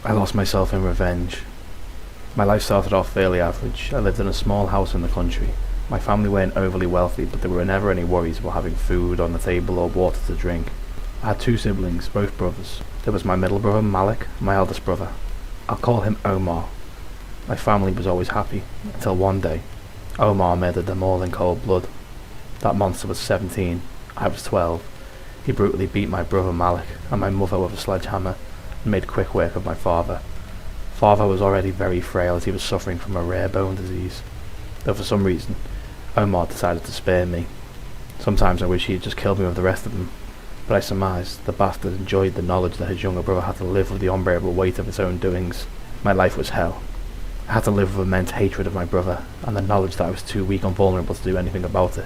I lost myself in revenge. My life started off fairly average. I lived in a small house in the country. My family weren't overly wealthy, but there were never any worries about having food on the table or water to drink. I had two siblings, both brothers. There was my middle brother Malik, and my eldest brother. I'll call him Omar. My family was always happy, until one day, Omar murdered them all in cold blood. That monster was 17, I was 12. He brutally beat my brother Malik and my mother with a sledgehammer, and made quick work of my father. Father was already very frail as he was suffering from a rare bone disease, though for some reason, Omar decided to spare me. Sometimes I wish he had just killed me with the rest of them, but I surmised the bastard enjoyed the knowledge that his younger brother had to live with the unbearable weight of his own doings. My life was hell. I had to live with immense hatred of my brother, and the knowledge that I was too weak and vulnerable to do anything about it.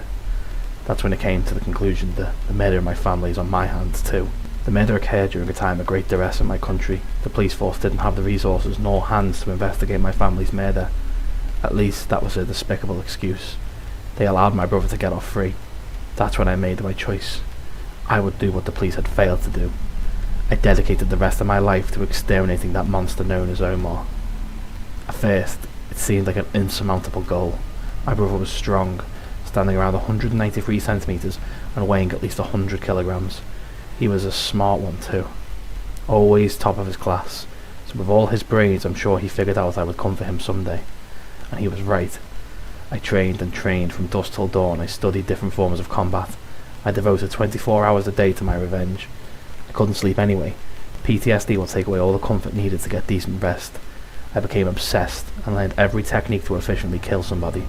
That's when it came to the conclusion that the murder of my family is on my hands too. The murder occurred during a time of great duress in my country. The police force didn't have the resources nor hands to investigate my family's murder. At least that was a despicable excuse. They allowed my brother to get off free. That's when I made my choice. I would do what the police had failed to do. I dedicated the rest of my life to exterminating that monster known as Omar. At first, it seemed like an insurmountable goal. My brother was strong, standing around 193 centimeters and weighing at least 100 kilograms. He was a smart one too, always top of his class, so with all his brains I'm sure he figured out I would come for him someday. And he was right. I trained and trained from dusk till dawn. I studied different forms of combat. I devoted 24 hours a day to my revenge. I couldn't sleep anyway. PTSD will take away all the comfort needed to get decent rest. I became obsessed and learned every technique to efficiently kill somebody.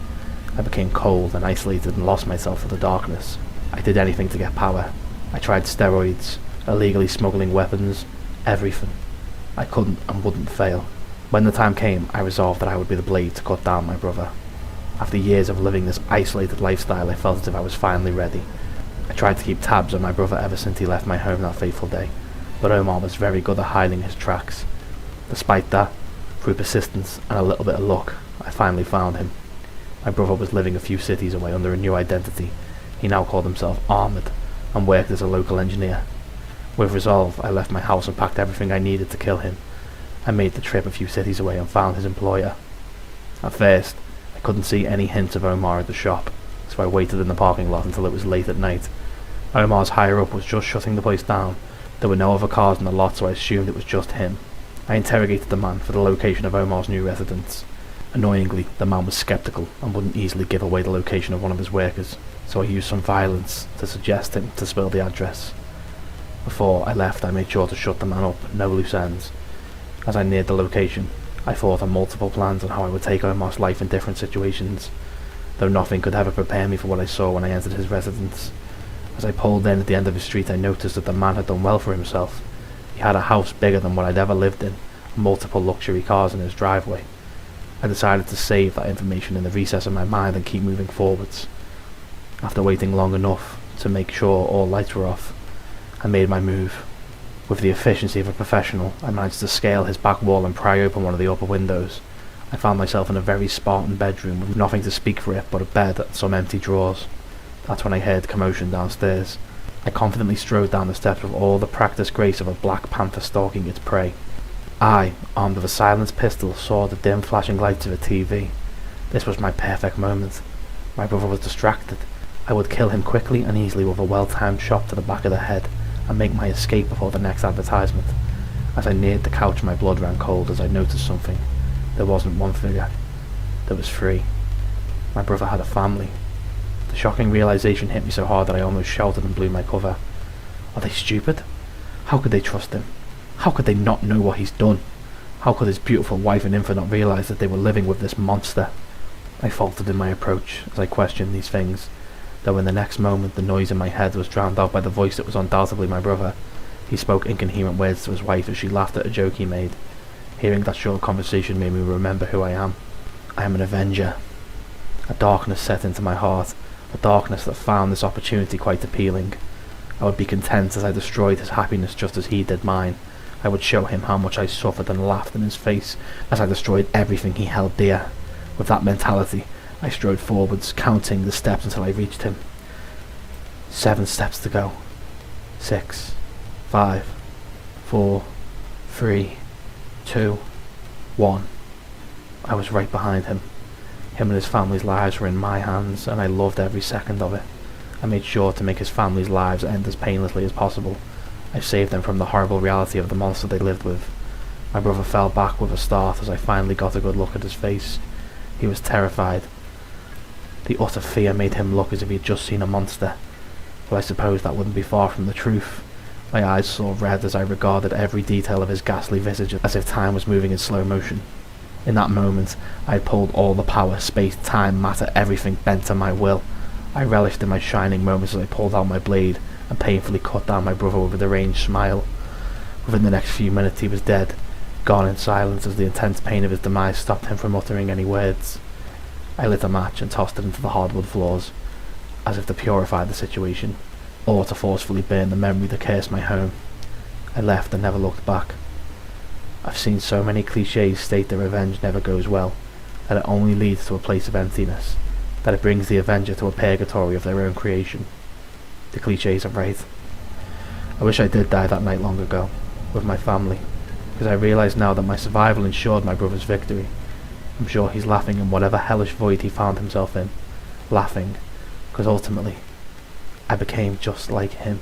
I became cold and isolated and lost myself to the darkness. I did anything to get power. I tried steroids, illegally smuggling weapons, everything. I couldn't and wouldn't fail. When the time came, I resolved that I would be the blade to cut down my brother. After years of living this isolated lifestyle, I felt as if I was finally ready. I tried to keep tabs on my brother ever since he left my home that fateful day, but Omar was very good at hiding his tracks. Despite that, through persistence and a little bit of luck, I finally found him. My brother was living a few cities away under a new identity. He now called himself Ahmed, and worked as a local engineer. With resolve, I left my house and packed everything I needed to kill him. I made the trip a few cities away and found his employer. At first, I couldn't see any hint of Omar at the shop, so I waited in the parking lot until it was late at night. Omar's higher up was just shutting the place down. There were no other cars in the lot, so I assumed it was just him. I interrogated the man for the location of Omar's new residence. Annoyingly, the man was skeptical and wouldn't easily give away the location of one of his workers, so I used some violence to suggest him to spill the address. Before I left, I made sure to shut the man up, no loose ends. As I neared the location, I thought on multiple plans on how I would take Omar's life in different situations, though nothing could ever prepare me for what I saw when I entered his residence. As I pulled in at the end of his street, I noticed that the man had done well for himself. He had a house bigger than what I'd ever lived in, and multiple luxury cars in his driveway. I decided to save that information in the recess of my mind and keep moving forwards. After waiting long enough to make sure all lights were off, I made my move. With the efficiency of a professional, I managed to scale his back wall and pry open one of the upper windows. I found myself in a very Spartan bedroom with nothing to speak for it but a bed and some empty drawers. That's when I heard commotion downstairs. I confidently strode down the steps with all the practiced grace of a black panther stalking its prey. I, armed with a silenced pistol, saw the dim flashing lights of a TV. This was my perfect moment. My brother was distracted. I would kill him quickly and easily with a well-timed shot to the back of the head, and make my escape before the next advertisement. As I neared the couch, my blood ran cold as I noticed something. There wasn't one figure. There was three. My brother had a family. The shocking realization hit me so hard that I almost shouted and blew my cover. Are they stupid? How could they trust him? How could they not know what he's done? How could his beautiful wife and infant not realize that they were living with this monster? I faltered in my approach as I questioned these things, though in the next moment the noise in my head was drowned out by the voice that was undoubtedly my brother. He spoke incoherent words to his wife as she laughed at a joke he made. Hearing that short conversation made me remember who I am. I am an avenger. A darkness set into my heart, a darkness that found this opportunity quite appealing. I would be content as I destroyed his happiness just as he did mine. I would show him how much I suffered and laughed in his face as I destroyed everything he held dear. With that mentality, I strode forwards, counting the steps until I reached him. 7 steps to go. 6, 5, 4, 3, 2, 1. I was right behind him. Him and his family's lives were in my hands, and I loved every second of it. I made sure to make his family's lives end as painlessly as possible. I saved them from the horrible reality of the monster they lived with. My brother fell back with a start as I finally got a good look at his face. He was terrified. The utter fear made him look as if he had just seen a monster. But I suppose that wouldn't be far from the truth. My eyes saw red as I regarded every detail of his ghastly visage as if time was moving in slow motion. In that moment, I had pulled all the power, space, time, matter, everything bent to my will. I relished in my shining moments as I pulled out my blade and painfully cut down my brother with a deranged smile. Within the next few minutes he was dead, gone in silence as the intense pain of his demise stopped him from uttering any words. I lit a match and tossed it into the hardwood floors, as if to purify the situation, or to forcefully burn the memory that cursed my home. I left and never looked back. I've seen so many cliches state that revenge never goes well, that it only leads to a place of emptiness, that it brings the avenger to a purgatory of their own creation. The cliches are right. I wish I did die that night long ago, with my family, because I realise now that my survival ensured my brother's victory. I'm sure he's laughing in whatever hellish void he found himself in. Laughing, because ultimately, I became just like him.